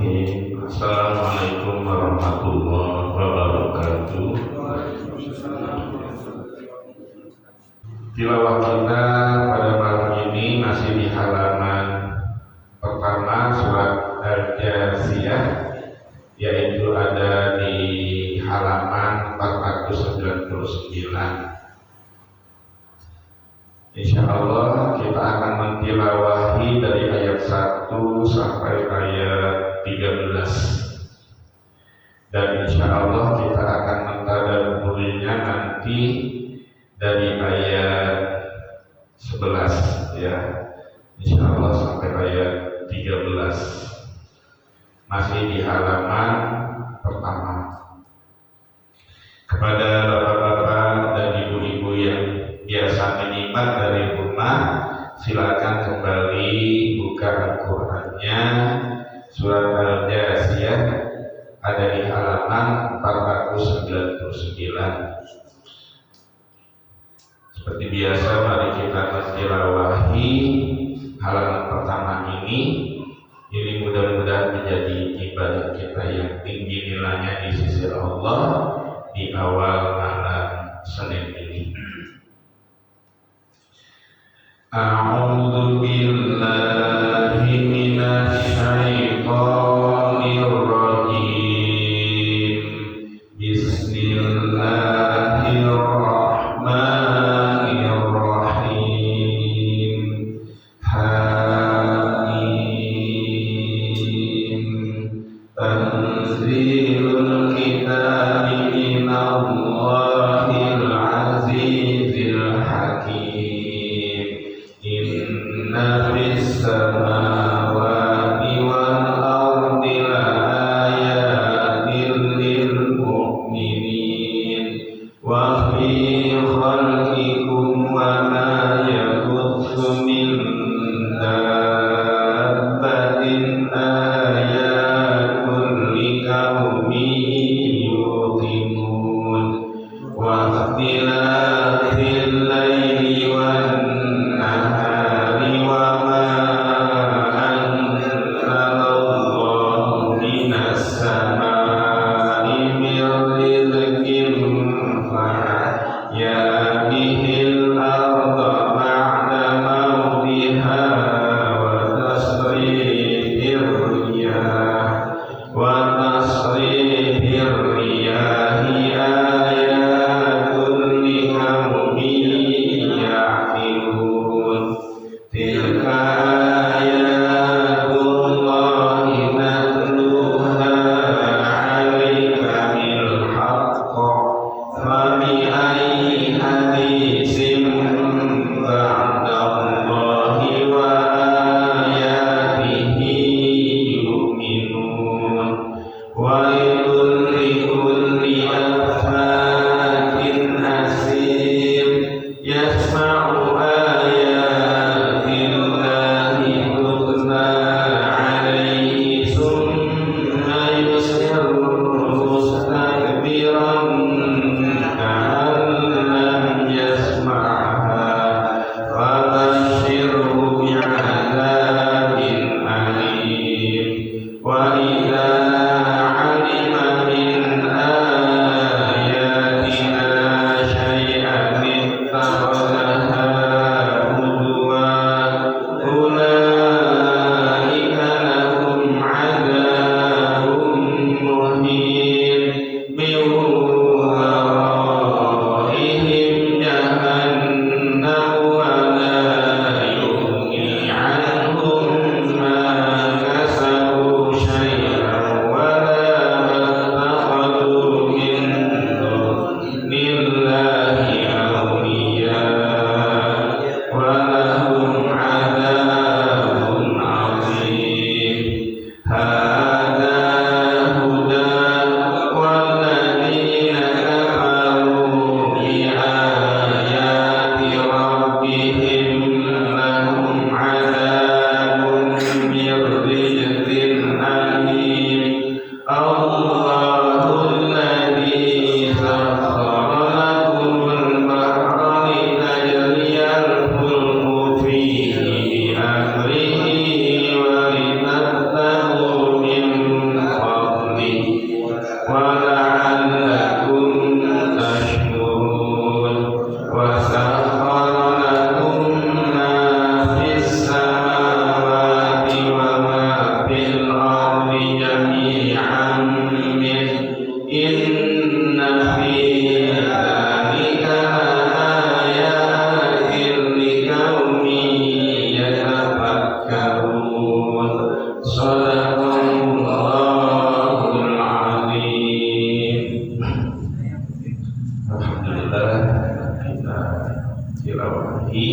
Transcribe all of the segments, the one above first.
Bismillahirrahmanirrahim. Assalamualaikum warahmatullahi wabarakatuh. Tilawah kita pada malam ini masih di halaman pertama surat Al-Jasiyah, yaitu ada di halaman 499. Insya Allah kita akan mentilawahi dari ayat 1 sampai ayat 13. Dan insya Allah kita akan mentadaburinya nanti dari ayat 11 ya. Insya Allah sampai ayat 13. Masih di halaman pertama. Kepada bapak-bapak dan ibu-ibu yang biasa menyimak dari rumah, silakan kembali buka Al-Qur'annya. Surat Al-Jasiyah ada di halaman 499. Seperti biasa, mari kita mentilawahi halaman pertama ini. Ini mudah-mudahan menjadi ibadah kita yang tinggi nilainya di sisi Allah di awal malam Senin ini. A'udzu billahi minasy syaithanir rajim. Bismillahirrahmanirrahim. Hamim. Tanzilul kitabi minallahil azizil hakim. Inna fis samawati wal ardi laayatin lil mu'minin wa fi khalqikum wa ma yabuthu min dabbatin ayatun liqaumin yuqinun wa ikhtilafil laili wan أمره ولتبتغوا من Sadaqallahul azim. Alhamdulillah kita tilawahi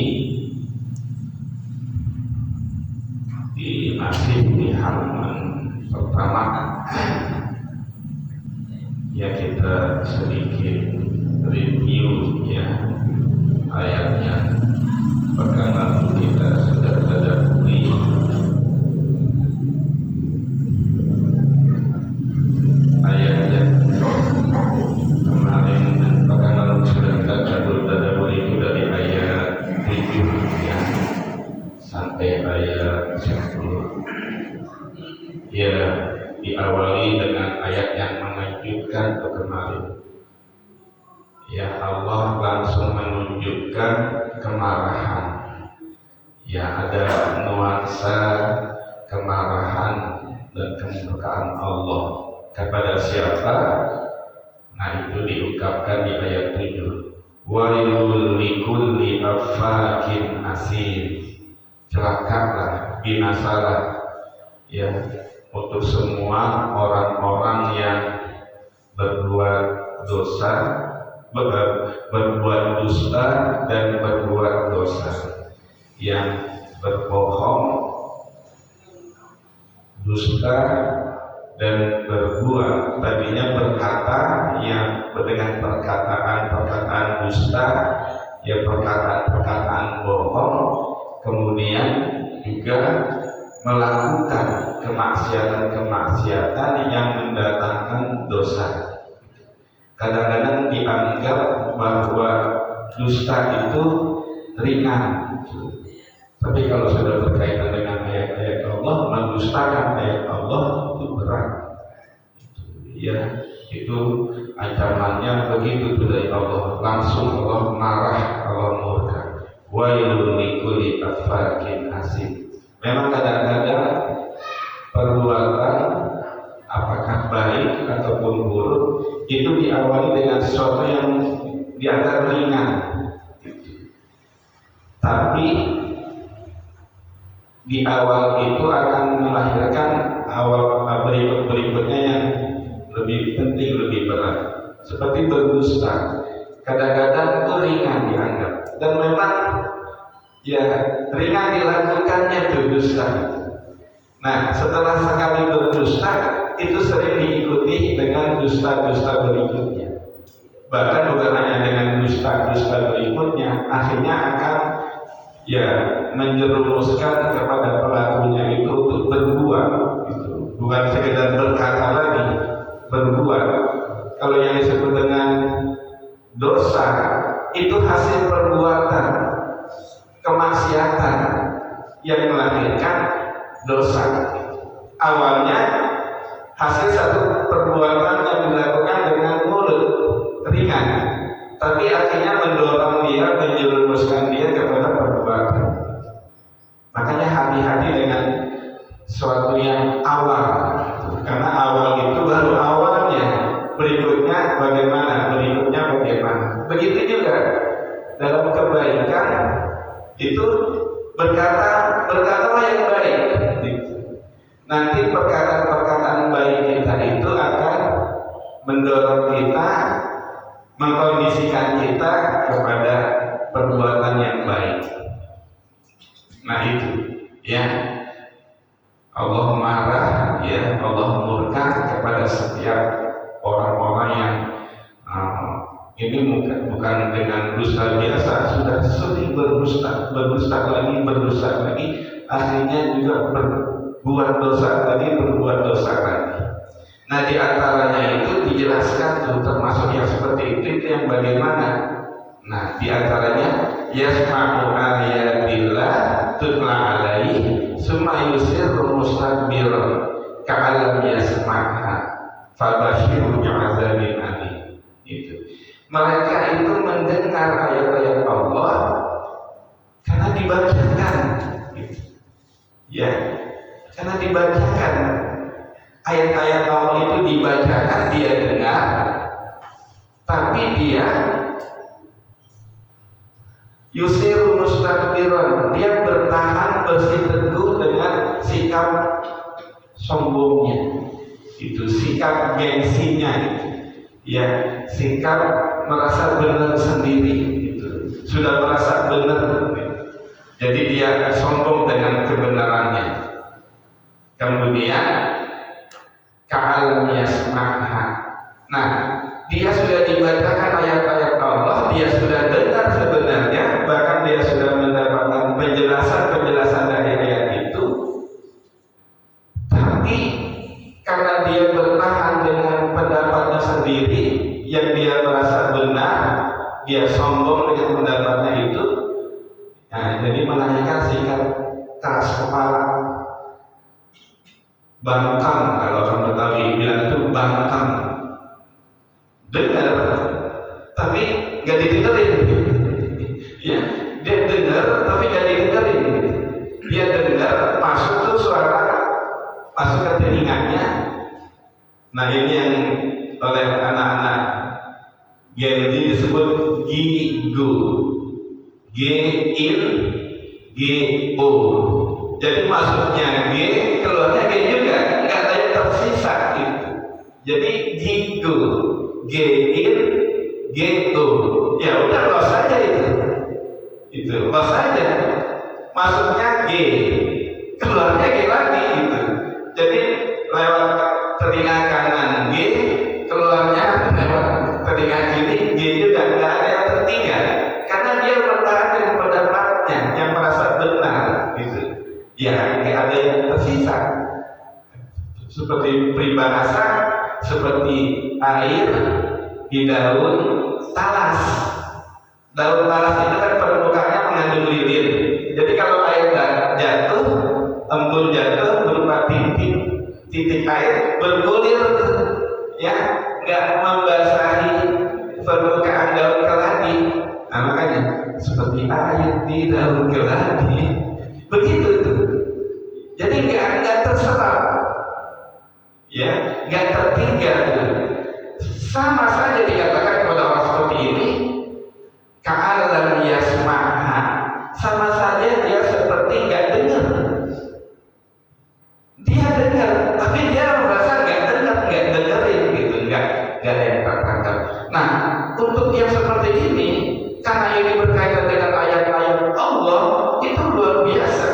masih di halaman pertama. Ya, kita sedikit review ya ayatnya. Pertama kita sudah tadaburi ayatnya kemarin, dan pertama sudah tadaburi itu dari ayat 7 ya sampai ayat 10. Ya, diawali dengan ayat yang mengejutkan kemarin. Ya, Allah langsung menunjukkan kemarahan. Ya, ada nuansa kemarahan dan kemurkaan Allah kepada siapa? Nah, itu diungkapkan di ayat 7. Wailul likulli affakin asim. Celakalah, binasalah ya untuk semua orang-orang yang berbuat dosa, berbuat dusta dan berbuat dosa, yang berbohong, dusta dan berbuat, tadinya berkata yang dengan perkataan dusta, ya perkataan bohong, kemudian juga melakukan kemaksiatan yang mendatangkan dosa. Kadang-kadang dianggap bahwa dusta itu ringan, tapi kalau sudah berkaitan dengan ayat-ayat Allah, mendustakan ayat Allah itu berat. Ya, itu ancamannya begitu dari Allah. Langsung Allah marah, Allah murka. Wailul likulli affakin asim. Memang kadang-kadang perbuatan apakah baik ataupun buruk itu diawali dengan sesuatu yang dianggap ringan, tapi di awal itu akan melahirkan awal berikutnya yang lebih penting, lebih berat. Seperti berdusta, kadang-kadang itu ringan dianggap, dan memang ya ringan dilakukannya berdusta. Nah, setelah sekali berdusta, itu sering diikuti dengan dusta-dusta berikutnya. Bahkan bukan hanya dengan dusta-dusta berikutnya, akhirnya akan ya menjerumuskan kepada pelakunya itu untuk berbuat, gitu. Bukan sekedar berkata lagi, berbuat. Kalau yang disebut dengan dosa itu hasil perbuatan kemaksiatan yang melahirkan dosa. Awalnya hasil satu perbuatan yang dilakukan dengan mulut ringan, tapi akhirnya mendorong dia, menjerumuskan dia kepada perbuatan. Makanya hati-hati dengan sesuatu yang awal, karena awal itu baru awalnya, berikutnya bagaimana, berikutnya bagaimana. Begitu juga dalam kebaikan itu berkatalah yang baik. Nanti perkataan baik kita itu akan mendorong kita, mengkondisikan kita kepada perbuatan yang baik. Nah itu ya, Allah marah, ya Allah murka kepada setiap orang-orang yang ini bukan dengan dusta biasa, sudah sering berdusta lagi, akhirnya juga berbuat dosa lagi. Nah, di antaranya itu dijelaskan tuh, termasuk yang seperti itu yang bagaimana. Nah, di antaranya yasma'u ayatillah tutla alaihi summa yusirru mustakbiran ka'alam yasma'ha fabashirhu bi'adzabin alim. Itu mereka itu mendengar ayat-ayat Allah karena dibacakan, ya, karena dibacakan ayat-ayat Allah itu dibacakan, dia dengar, tapi dia yusiru mustakbiran, dia bertahan bersiteguh dengan sikap sombongnya, itu sikap gengsinya, ya sikap merasa benar sendiri, itu sudah merasa benar, jadi dia sombong dengan kebenarannya. Kemudian ka'alam yasma'ha. Nah, dia sudah dibacakan ayat-ayat Allah, dia sudah dengar sebenarnya, bahkan dia sudah mendapatkan penjelasan dari ayat itu, tapi karena dia bertahan dengan pendapatnya sendiri yang dia merasa benar, dia sombong dengan pendapatnya itu. Nah, jadi melahirkan sikap keras kepala, bangkang, kalau orang Betawi bilang itu bangkang. Dengar, tapi nggak didengerin. Ya, dia dengar tapi nggak didengerin. Dia dengar, masuk tuh suara, masuk ke telinganya. Nah, ini yang oleh anak-anak Gen Z disebut gigo, G-I-G-O. Jadi masuknya G, keluarnya G juga, nggak ada yang tersisa gitu. Jadi gigo, G-I-G-O. Ya udah, los saja itu los saja. Masuknya G, keluarnya G lagi gitu. Jadi lewat telinga kanan G, keluarnya lewat telinga kiri G juga, nggak ada yang tertinggal. Karena dia bertahan dengan pendapatnya yang merasa benar gitu. Ya, nggak ada yang tersisa. Seperti peribahasa, seperti air di daun talas. Daun talas itu kan permukaannya mengandung lilin. Jadi kalau air jatuh, embun jatuh berupa titik air bergulir, ya, nggak membasahi permukaan daun keladi. Nah, makanya seperti air di daun keladi, begitu tuh. Jadi nggak terserap, ya, nggak tertinggal. Sama saja dikatakan kepada orang seperti ini, ka'alam yasma'ha, sama saja dia seperti nggak dengar. Dia dengar, tapi dia merasa nggak dengerin gitu, nggak ada yang tertangkap. Nah, untuk yang seperti ini, karena ini berkaitan dengan ayat-ayat Allah, itu luar biasa.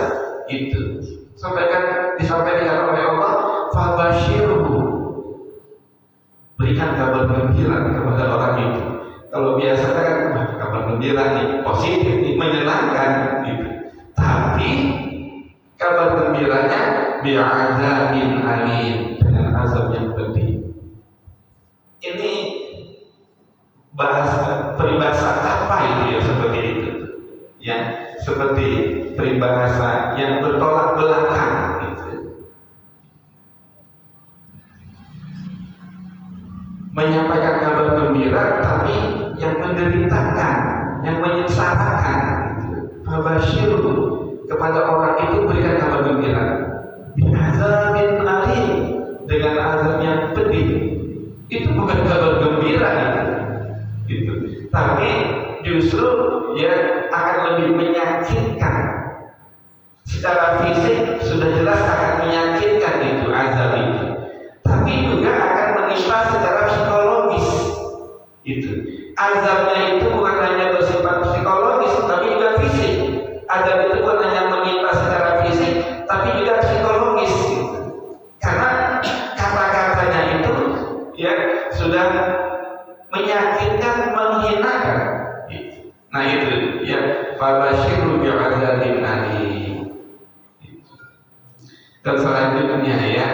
Itu disampaikan oleh Allah, fabashirhu, berikan kabar gembira kepada orang itu. Kalau biasa kan kabar gembira nih, positif nih, menyenangkan gitu. Tapi kabar gembiranya bi'adzabin alim, dengan azab yang pedih. Ini bahasa peribahasa apa itu ya seperti itu? Ya, seperti peribahasa yang bertolak belakang gitu. Menyampaikan kabar gembira tapi yang menderitakan, yang menyengsarakan gitu. Fabashirhu, kepada orang itu berikan kabar gembira bi'adzabin alim, dengan azab yang pedih. Itu bukan kabar gembira gitu. Tapi justru ya akan lebih menyakitkan. Secara fisik sudah jelas akan menyakitkan itu azab itu. Tapi juga akan menimpa secara psikologis. Itu azabnya itu bukan hanya bersifat psikologis, tapi juga fisik. Azab itu bukan hanya menimpa secara fisik, tapi juga psikologis. Karena kata-katanya itu ya sudah menyakitkan, menghinakan. Nah itu ya, fabashirhu bi'adzabin alim. Dan selanjutnya ya,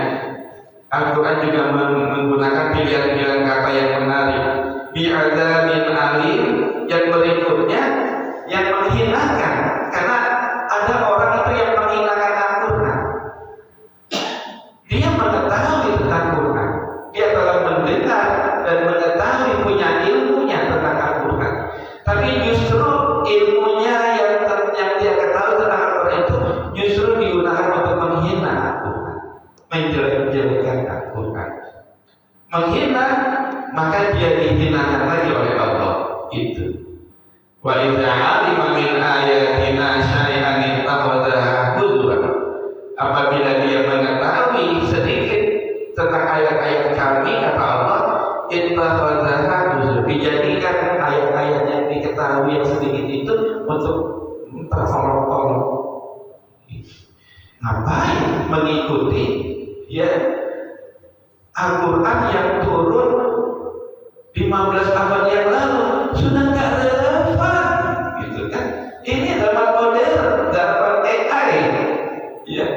Al-Quran juga menggunakan pilihan-pilihan kata yang menarik. Bi'adzabin alim, yang berikutnya yang menghinakan. Karena ada orang itu yang menghinakan Al-Quran. Dia mengetahui tentang Quran, dia telah mendengar dan mengetahui, punya ilmunya tentang Al-Quran, tapi justru ilmunya yang dia ketahui tentang Al-Quran itu justru digunakan untuk menghina Al-Quran, menjelek-jelekan Al-Quran. Menghina, maka dia dihinakan lagi oleh Allah. Itu wa idza 'alima min ayatina syai'an ittakhadhaha huzwan, apabila dia mengetahui sedikit tentang ayat-ayat kami, kata Allah, dijadikan ayat-ayat yang diketahui yang sedikit itu untuk tertolong-tolong. Ngapain mengikuti ya Al-Quran yang turun 15 abad yang lalu? Sudah nggak relevan, gitu kan? Ini zaman modern, zaman AI, ya.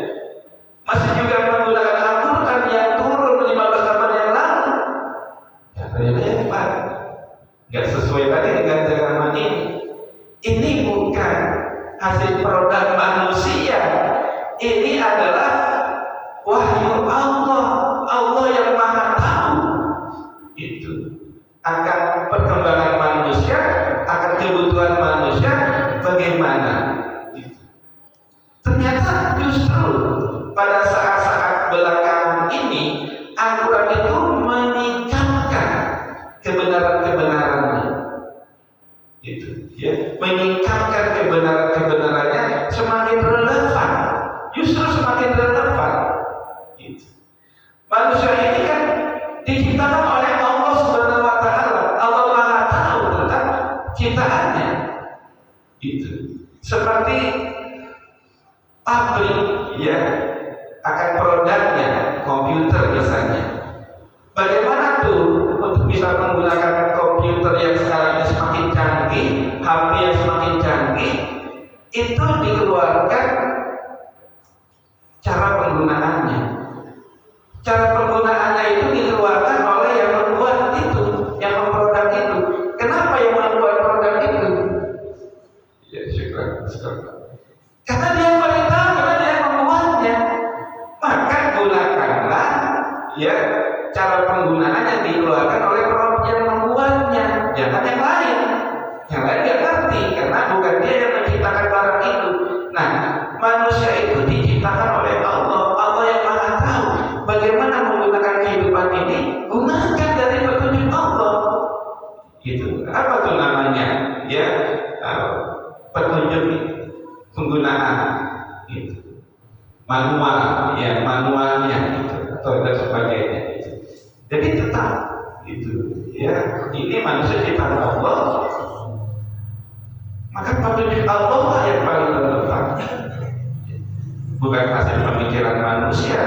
Masih juga menggunakan Al-Quran yang turun 15 abad yang lalu. Nggak relevan, nggak sesuai tadi dengan zaman ini. Ini bukan hasil produk manusia. Ini adalah wahyu Allah. Allah yang Maha Tahu itu akan perkembangan manusia, akan kebutuhan manusia bagaimana. Ternyata justru pada saat-saat belakangan ini Al-Quran itu menyingkapkan kebenaran-kebenarannya, itu ya, menyingkapkan kebenaran-kebenarannya semakin relevan, justru semakin relevan. Gitu. Manusia ini kan diciptakan oleh Allah Subhanahu wa Ta'ala. Allah Maha Tahu tentang ciptaannya. Itu seperti pabrik ya akan produknya komputer misalnya. Bagaimana tuh untuk bisa menggunakan komputer yang sekarang ini semakin canggih, HP yang semakin canggih, itu dikeluarkan cara penggunaannya. Cara penggunaannya itu dikeluarkan oleh yang membuat itu, yang memproduk itu. Kenapa yang membuat produk itu? Ya, syukur. Karena dia paling tahu, karena dia yang membuatnya. Maka gunakanlah ya cara penggunaan yang dikeluarkan oleh produk yang membuatnya, jangan yang lain. Yang lain dia ngerti, karena bukan dia yang menciptakan barang itu. Nah, manusia itu diciptakan oleh Allah. Allah yang Maha Tahu bagaimana menggunakan kehidupan ini. Gunakan dari petunjuk Allah. Itu apa tuh namanya? Ya, petunjuk penggunaan itu. Manual, ya manualnya itu atau dan sebagainya. Itu. Jadi tetap itu, ya ini manusia ciptaan Allah. Maka petunjuk Allah yang paling relevan, bukan hasil pemikiran manusia.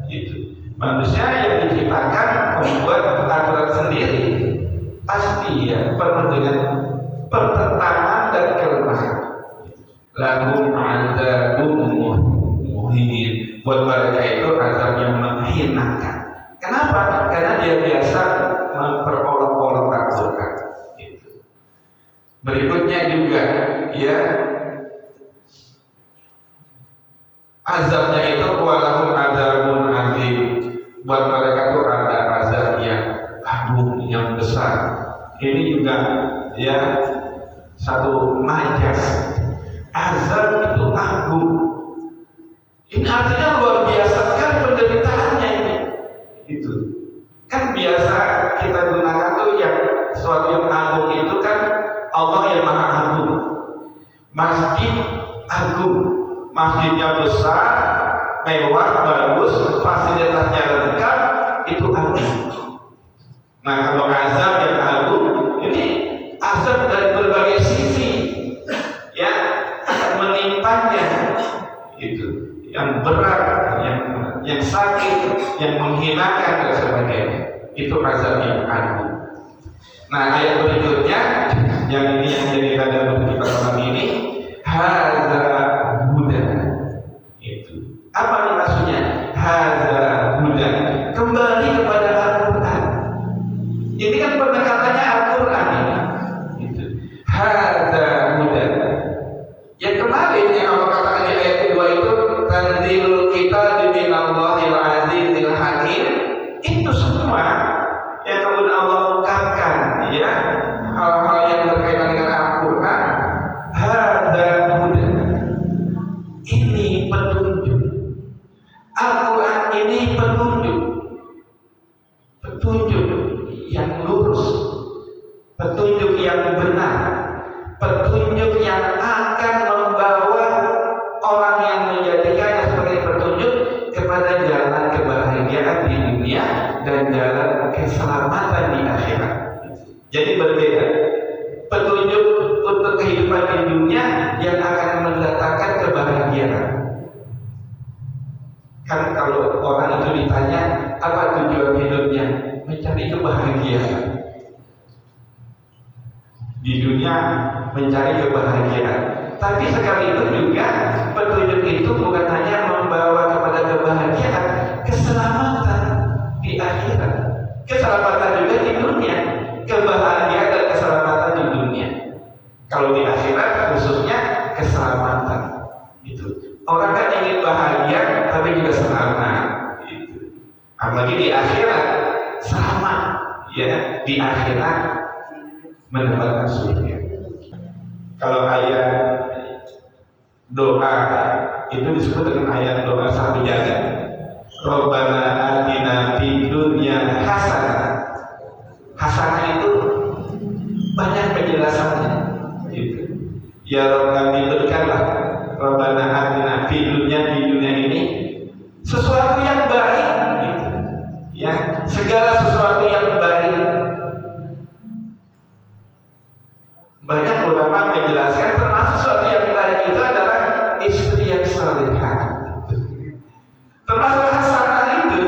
Itu manusia yang diciptakan membuat aturan sendiri, pasti ya penuh dengan pertentangan dan kelemahan. Lahum adzabun muhin, buat mereka itu azab yang menghinakan. Kenapa? Karena dia biasa memperolok-olok Al-Quran. Berikutnya juga ya azabnya itu walahum adzabun azim, buat mereka itu ada azab yang agung, yang besar. Ini juga ya satu majas, azab itu agung. Ini artinya luar biasa kan penderitaannya ini. Itu kan biasa kita gunakan tuh yang sesuatu yang agung itu kan Allah yang Maha Agung. Masjid agung, masjidnya besar, mewah, bagus, fasilitasnya lengkap, itu agung. Nah kalau azab yang agung, ini azab dari berbagai sisi, ya akan menimpanya, itu yang berat, yang sakit, yang menghinakan dan sebagainya. Itu azab yang agung. Nah ayat berikutnya yang ini yang jadi tanda untuk kita malam ini, hadza huda. Itu apa nih maksudnya? Hadza huda, kembali kepada Al-Quran. Ini kan pendekatannya Al-Quran ini. Itu hadza huda. Yang kemarin yang Allah katakan di ayat kedua itu tanzilul kitab minallahil azizil hakim. Itu semua yang kemudian Allah ungkapkan ya hal-hal yang berkaitan dengan Al-Quran. Hadza huda, ini petunjuk. dunia dan jalan keselamatan di akhirat. Jadi berbeda. Petunjuk untuk kehidupan di dunia yang akan mendatangkan kebahagiaan. Kan kalau orang itu ditanya apa tujuan hidupnya, mencari kebahagiaan. Di dunia mencari kebahagiaan. Tapi sekaligus juga petunjuk itu bukan hanya membawa kepada kebahagiaan, keselamatan di akhirat. Keselamatan juga di dunia, kebahagiaan dan keselamatan di dunia. Kalau di akhirat khususnya keselamatan itu. Orang kan ingin bahagia tapi juga selamat. Gitu. Apalagi di akhirat selamat, ya di akhirat mendapatkan surga. Kalau ayat doa itu disebut dengan ayat doa satu jagat. Rabbana atina fid dunya hasanah. Hasanah itu banyak penjelasannya. Gitu. Ya Rabb, kami berikanlah Rabbana atina fid dunya, di dunia ini sesuatu yang baik. Gitu. Ya, segala sesuatu yang baik. Banyak ulama menjelaskan termasuk sesuatu yang baik itu adalah istri yang salehah. Termasuk hasanah itu,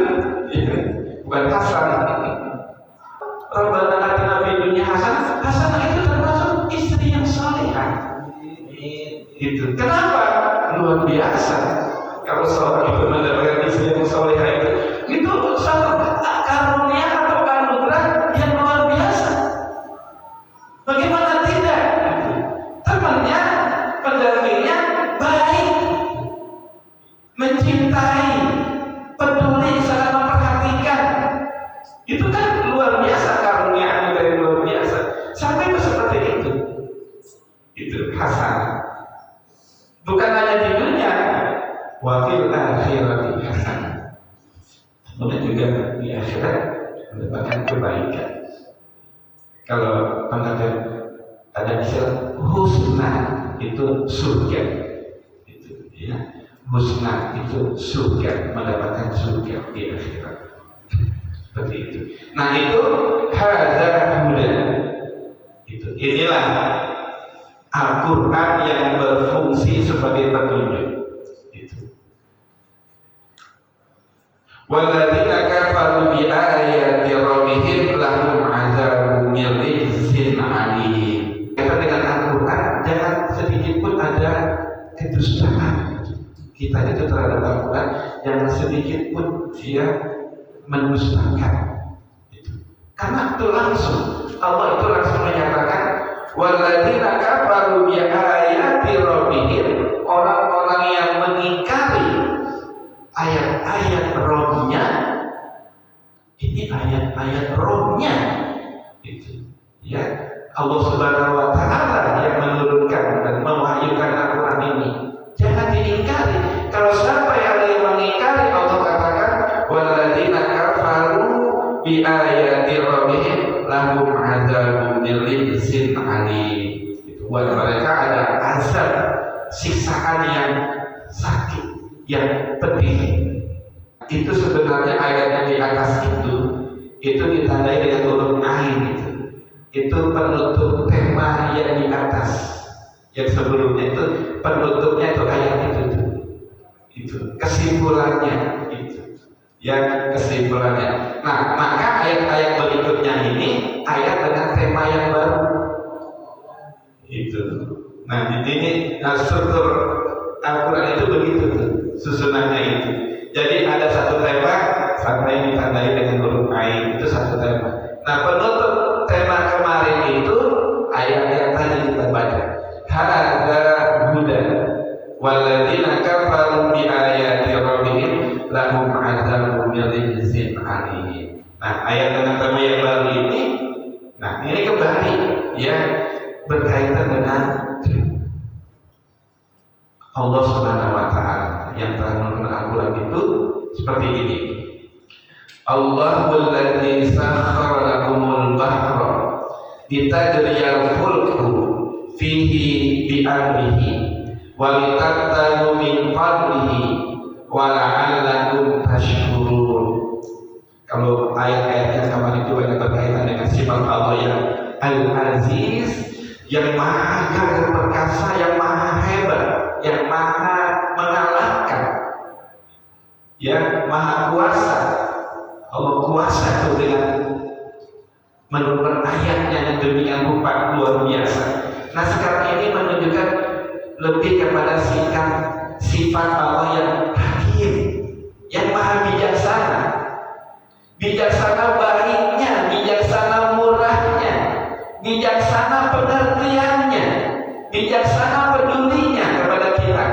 ya, bukan hasanah ini. Rabbana atina fid dunya hasanah. Hasanah itu termasuk istri yang salehah. Itu kenapa? Luar biasa. Kalau seorang itu mendapatkan istri yang salehah itu satu karunia atau anugerah yang luar biasa. Bagaimana tidak? Temannya, pendampingnya baik, mencintai, peduli, sangat memperhatikan. Itu kan luar biasa, karunia anugerah yang luar biasa. Sampai seperti itu. Itu hasanah. Bukan hanya di dunia, wa fil akhirati hasanah. Kemudian juga di akhirat mendapatkan kebaikan. Kalau pengajar ada istilah husna itu surga, itu ya, husna itu surga, mendapatkan surga di akhirat. Seperti itu. Nah itu hadza huda. Itu inilah Al-Quran yang berfungsi sebagai petunjuk. Itu. Walladzina kafaru bi ayati rabbihim lahum adzabun min rijzin alim. Kita dengan Al-Quran jangan sedikit pun ada kedustaan. Kita itu terhadap Al-Quran jangan sedikit pun dia mendustakan. Itu. Karena itu langsung Allah itu langsung menyatakan walladzina kafaru bi ayati rabbihim, orang-orang yang mengingkari ayat-ayat Rabb-nya. Ini ayat-ayat Rabb-nya. Itu. Ya, Allah Subhanahu wa taala yang menurunkan dan mewahyukan Al-Qur'an ini. Jangan diingkari. Kalau siapa yang mengingkari, Allah katakan walladzina kafaru bi ayati rabbihim lahum adzabun min rijzin alim. Itu buat mereka ada azab, siksaan yang sakit, yang pedih. Itu sebenarnya ayat yang di atas itu ditandai dengan huruf ain. Itu penutup tema yang di atas. Yang sebelumnya itu penutupnya itu ayat itu kesimpulannya itu. Yang kesimpulannya. Nah, maka ayat-ayat berikutnya ini ayat dengan tema yang baru. Itu. Nah, ini struktur Al-Quran itu begitu tuh, susunannya itu. Jadi ada satu tema sampai ditandai dengan huruf ain, itu satu tema. Nah, penutup tema kemarin itu ayat yang tadi kita baca. Hadza huda walladzina kafaru bi ayati rabbihim lahum adzabun min rijzin alim. Nah, ayat dengan tema yang baru ini, nah ini kembali ya berkaitan dengan Allah Subhanahu wa taala yang telah menurunkan Al-Qur'an itu seperti ini. Allahul ladzi sakhkhara lakumul bahra litajriyal fulku fihi bi amrihi wa litabtagu min fadlihi wa la'allakum tashkurun. Kalau ayat-ayatnya kemarin itu banyak berkaitan dengan sifat Allah yang Al-Aziz, yang maha gagah perkasa, yang maha hebat, yang maha mengalahkan, yang maha kuasa. Allah kuasa itu dengan menurunkan ayatnya yang demikian rupa luar biasa. Nah sekarang ini menunjukkan lebih kepada sifat Allah yang hakim, yang maha bijaksana. Bijaksana baiknya, bijaksana murahnya, bijaksana pengertiannya, bijaksana pedulinya kepada kita.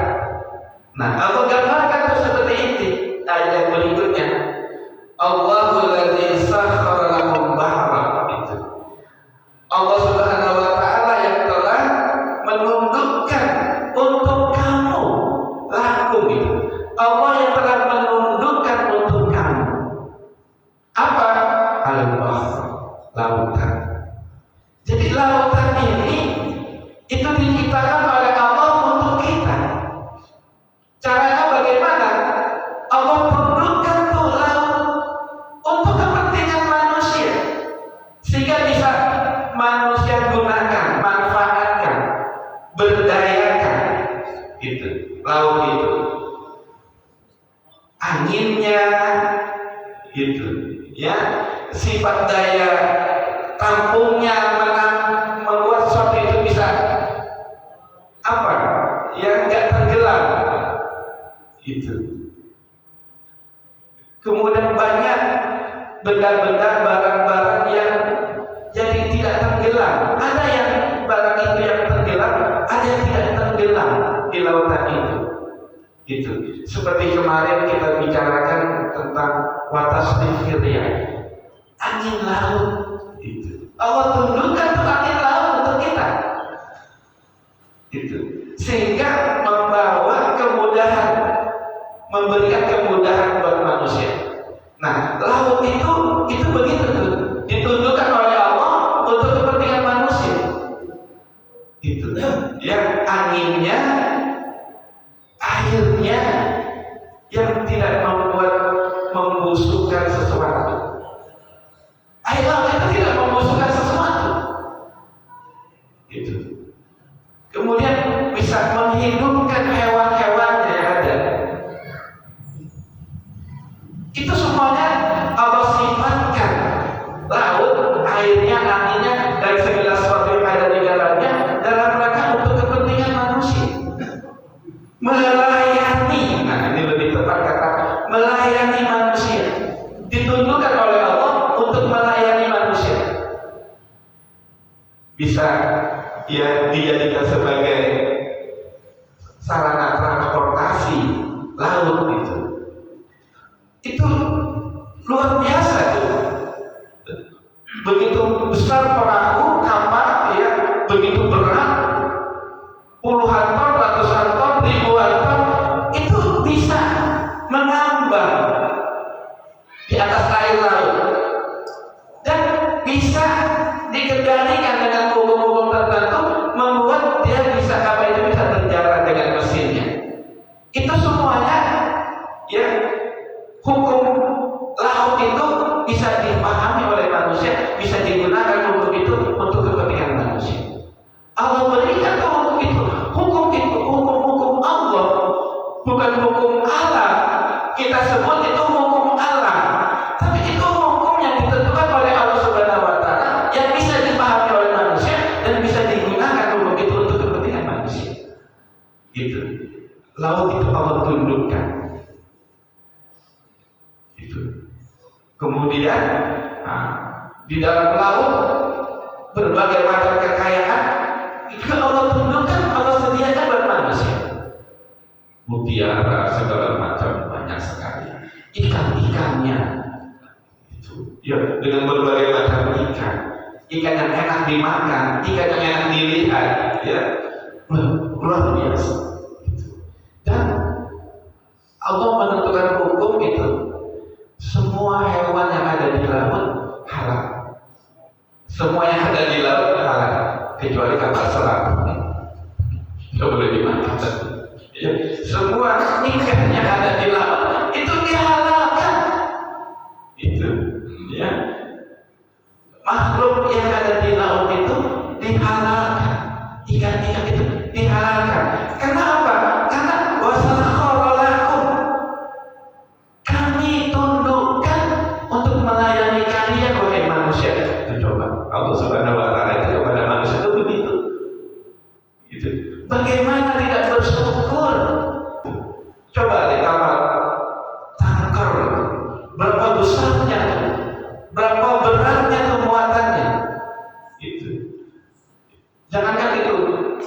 Nah, Allah gambarkan itu seperti ini. Ayat berikutnya, Allahul ladzi sakhkhara lakum bahra, itu. Allah Subhanahu wa taala yang telah menundukkan untuk kamu lakum itu. Allah yang telah menundukkan untuk kamu apa? Al-bahr, lautan. Jadi lautan ini itu diciptakan oleh Allah untuk kita. Caranya bagaimana? Allah tundukkan tuh laut untuk kepentingan manusia, sehingga bisa manusia gunakan, manfaatkan, berdayakan. Itu laut itu, anginnya itu, ya, sifat daya tampungnya membuat sesuatu itu bisa apa? Ya, nggak tenggelam. Itu. Kemudian banyak benda-benda, barang-barang yang jadi tidak tenggelam. Ada yang barang itu yang tenggelam, ada yang tidak tenggelam di lautan itu. Itu. Seperti kemarin kita bicarakan tentang watas ya, angin laut. Itu. Allah tundukkan tuh angin laut untuk kita. Itu. Sehingga membawa kemudahan, memberikan kemudahan buat manusia. Nah, laut itu begitu tuh, ditundukkan oleh Allah untuk kepentingan manusia. Itu. Ya, anginnya, airnya yang tidak membuat membusukkan sesuatu. Air laut itu tidak membusukkan sesuatu. Itu. Kemudian bisa menghidupkan hewan-hewannya yang ada. Itu semuanya Allah sifatkan. Laut, airnya, anginnya, dan segala sesuatu yang ada di dalamnya dalam rangka untuk kepentingan manusia. Melayani, nah ini lebih tepat kata, melayani manusia. Ditundukkan oleh Allah untuk melayani manusia. Bisa ya dijadikan sebagai sarana transportasi laut itu. Itu luar biasa tuh. Begitu besar perahu kapal ya, begitu berat, puluhan ton, ratusan ton, ribuan ton, itu bisa mengambang di atas air laut dan bisa dikendalikan dengan hukum-hukum tertentu, membuat dia bisa bisa berjalan dengan mesinnya. Itu semuanya ya, hukum laut itu bisa dipahami oleh manusia, bisa digunakan untuk itu, untuk kepentingan manusia. Allah berikan hukum itu hukum Allah, bukan hukum alam. Kita sebut itu hukum alam, tapi itu hukum yang ditentukan oleh Allah Subhanahu wa taala, yang bisa dipahami oleh manusia dan bisa digunakan hukum itu untuk kepentingan manusia. Itu. Laut itu Allah tundukkan. Itu. Kemudian di dalam laut berbagai macam kekayaan itu Allah tundukkan, Allah sediakan buat manusia. Mutiara segala macam banyak sekali. Ikan-ikannya itu ya, dengan berbagai macam ikan yang enak dimakan, ikan yang enak dilihat, ya, luar biasa. Dan Allah menentukan hukum itu, semua hewan yang ada di laut halal. Semua yang ada di laut halal, kecuali kapal selam. Tidak boleh dimakan. Ya, semua ikan yang ada di laut itu dihalalkan. Itu. rumput yang ada di laut itu dihalalkan, ikan-ikan itu dihalalkan. Kenapa? Karena wasakhkharakum, kami tundukkan untuk melayani kalian wahai manusia. Itu coba Allah Subhanahu wa taala itu kepada manusia itu begitu. Gitu. Bagaimana tidak bersyukur? Coba ditambah tangkar, berapa besarnya, berapa beratnya muatannya. Itu. Jangankan itu,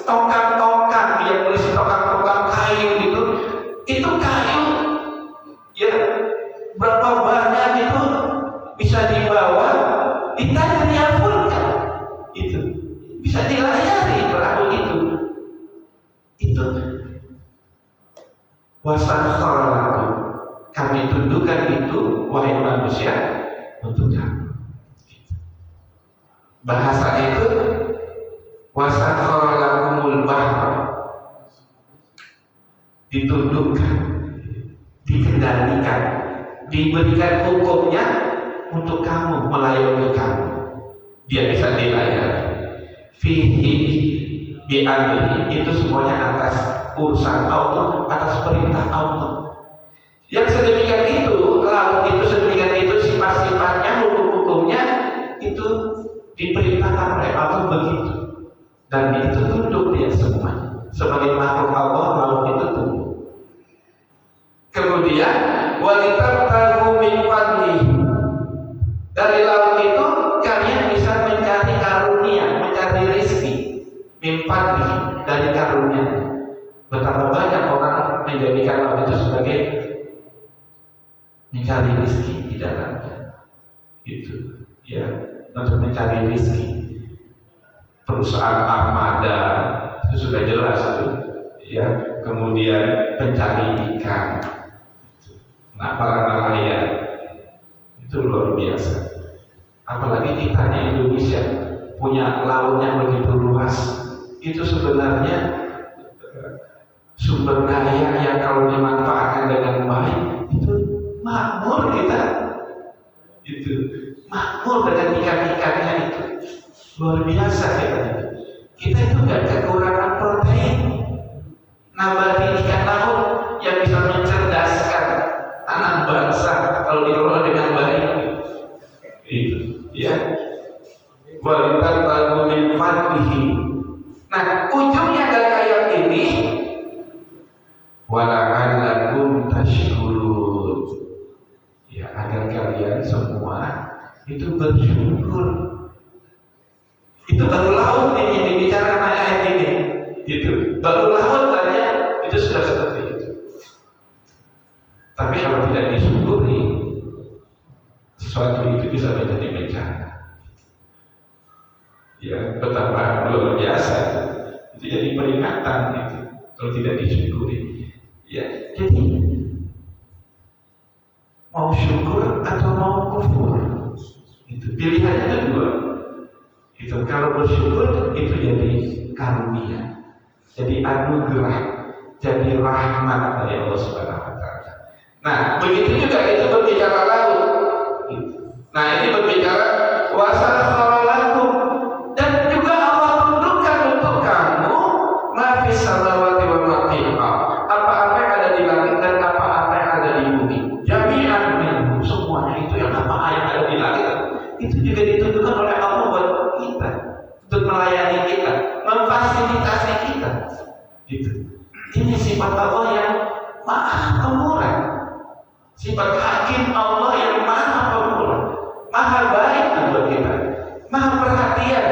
tongkang-tongkang yang berisi tongkang-tongkang kayu itu kayu, ya berapa banyak itu bisa dibawa, ditanya diampulkan, itu bisa dilayani perahu itu. Wasakhkharakum, kami tundukkan itu wahai manusia untuk kamu. Bahasa itu wasakhkharakumul bahr, ditundukkan, dikendalikan, diberikan hukumnya untuk kamu, melayani kamu. Dia bisa dilayani. Fihi bi'amrihi, itu semuanya atas urusan Allah, atas perintah Allah. Yang sedemikian itu, laut itu sedemikian itu, sifat-sifatnya, hukum-hukumnya itu diperintahkan oleh Allah begitu. Dan itu tunduk dia semua. Sebagai makhluk Allah, laut itu tunduk. Kemudian walitabtaghu min fadlihi, dari laut itu kalian bisa mencari karunia, mencari rezeki. Min fadlihi, dari karunia. Betapa banyak orang menjadikan laut itu sebagai mencari rezeki di dalamnya. Itu, ya, untuk mencari rezeki. Perusahaan armada itu sudah jelas itu, ya. Kemudian pencari ikan, nah para nelayan itu luar biasa. Apalagi kita di Indonesia punya laut yang begitu luas. Itu sebenarnya sumber daya yang kalau dimanfaatkan dengan baik itu makmur kita, itu makmur dengan ikan-ikannya itu luar biasa ya. Kita itu nggak kekurangan protein, nambah ikan laut yang bisa mencerdaskan anak bangsa kalau dikelola dengan baik. Itu ya. Walitabtaghu min fadlihi. Nah, ujungnya dari ayat ini wala'allakum tashkurun, ya, agar kalian semua itu bersyukur. Itu baru laut ini dibicarakan ayat ini. Itu baru laut saja itu sudah seperti itu. Tapi kalau tidak disyukuri, sesuatu itu bisa menjadi bencana. Ya, betapa luar biasa itu jadi peringatan itu kalau tidak disyukuri. Ya, jadi mau syukur atau mau kufur, itu pilihannya ada dua. Itu kalau bersyukur itu jadi karunia, jadi anugerah, jadi rahmat dari Allah Subhanahu wa taala. Nah, begitu juga itu berbicara laut. Nah, ini berbicara wasakhkharakum, dan juga Allah tundukkan untuk kamu ma fis samawati wa ma fil ardh, apa-apa yang ada di langit dan apa-apa yang ada di bumi. Jami'an minhu, semuanya itu yang apa yang ada di langit itu juga ditundukkan oleh Allah buat kita, untuk melayani kita, memfasilitasi kita. Gitu. Ini sifat Allah yang maha pemurah, sifat hakim Allah yang maha pemurah, maha baik buat kita, maha perhatian,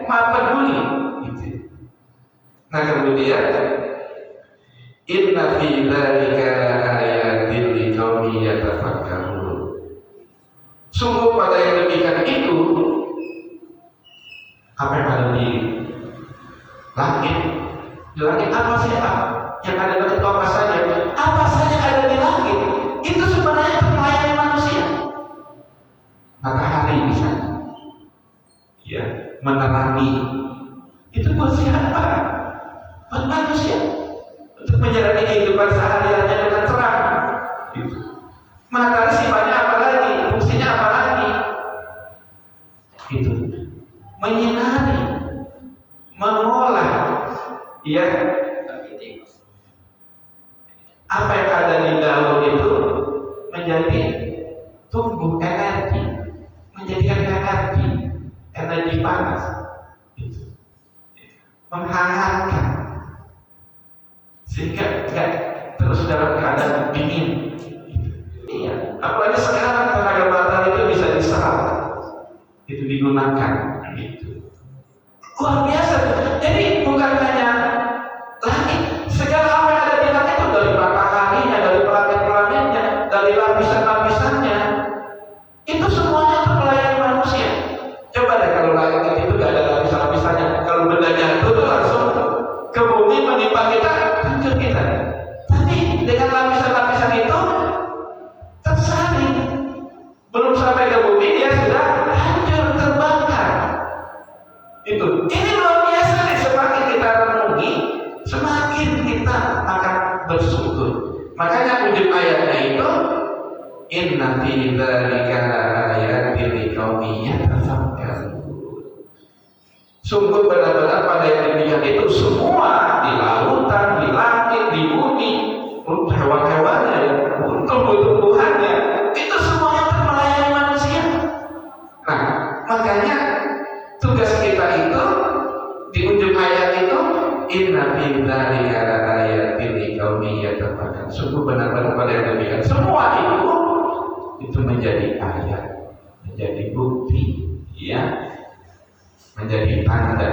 maha peduli. Gitu. Nah, kemudian inna fi dzalika ayatin liqaumin yatafakkarun. Sungguh pada yang demikian itu, apa yang ada di langit? Di langit apa sih? Yang ada di langit apa saja? Apa saja ada di langit? Itu sebenarnya untuk melayani manusia. Matahari misalnya, ya, menerangi. Itu buat siapa? Buat manusia, untuk menjalani kehidupan sehari-harinya dengan terang. Gitu. Matahari sifatnya apa lagi? Fungsinya apa lagi? Itu menyinari, mengolah, ya, apa yang ada di daun itu menjadi tumbuh energi, menjadikan energi panas, itu menghangatkan sehingga tidak terus dalam keadaan dingin. Iya, apalagi sekarang tenaga matahari itu bisa diserap, itu digunakan, gitu. Luar biasa. Jadi bukan hanya langit, segala apa yang ada di langit itu dari mataharinya, dari planet-planetnya, dari lapisan-lapisannya, itu semuanya untuk melayani manusia. Coba deh kalau langit itu gak ada lapis-lapisannya, kalau benda jatuh itu langsung ke bumi menimpa kita, hancur kita. Tapi dengan lapisan-lapisan itu tersaring, belum sampai ke bumi dia sudah hancur, terbakar. Itu, ini luar biasa nih. Semakin kita renungi, semakin kita akan bersyukur. Makanya ujung ayatnya itu, inna fi dzalika laayatin liqaumin yatafakkarun. Sungguh benar-benar pada yang demikian itu semua di lautan, di langit, di bumi, untuk hewan-hewannya, untuk tumbuh-tumbuhannya, itu semuanya untuk melayani manusia. Nah, makanya tugas kita itu di ujung ayat itu, inna fi dzalika laayatin liqaumin yatafakkarun. Sungguh benar-benar pada yang demikian semua itu menjadi ayat, menjadi bukti, ya, menjadi tanda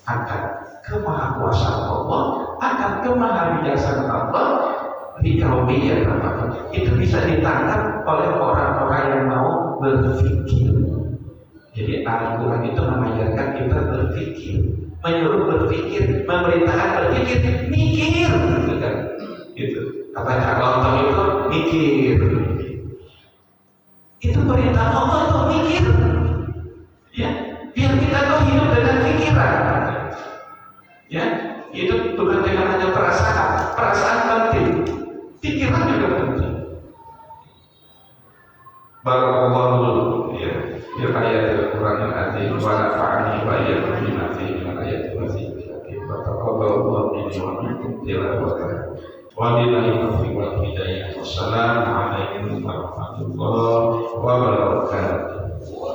akan kemahakuasaan Allah, akan kemahabijaksanaan Allah di kaum yang terbatas. Itu bisa ditangkap oleh orang-orang yang mau berpikir. Jadi Al-Quran itu mengajarkan kita berpikir, menyuruh berpikir, memerintahkan berpikir, mikir, gitu kan? Gitu. Kata Cak Lontong itu mikir. Itu perintah Allah untuk mikir, ya, biar kita tuh hidup dengan pikiran, ya, hidup bukan dengan hanya perasaan penting, pikiran juga penting. Barakallahu ya, ya ayatul Qur'anil azim wa nafa'ani wa iyyakum bima fihi min ayatil hakim. Wa taqabbalallahu minni wa minkum tilawatan. Wabillahi taufiq wal hidayah. Wassalamu alaikum warahmatullahi wabarakatuh.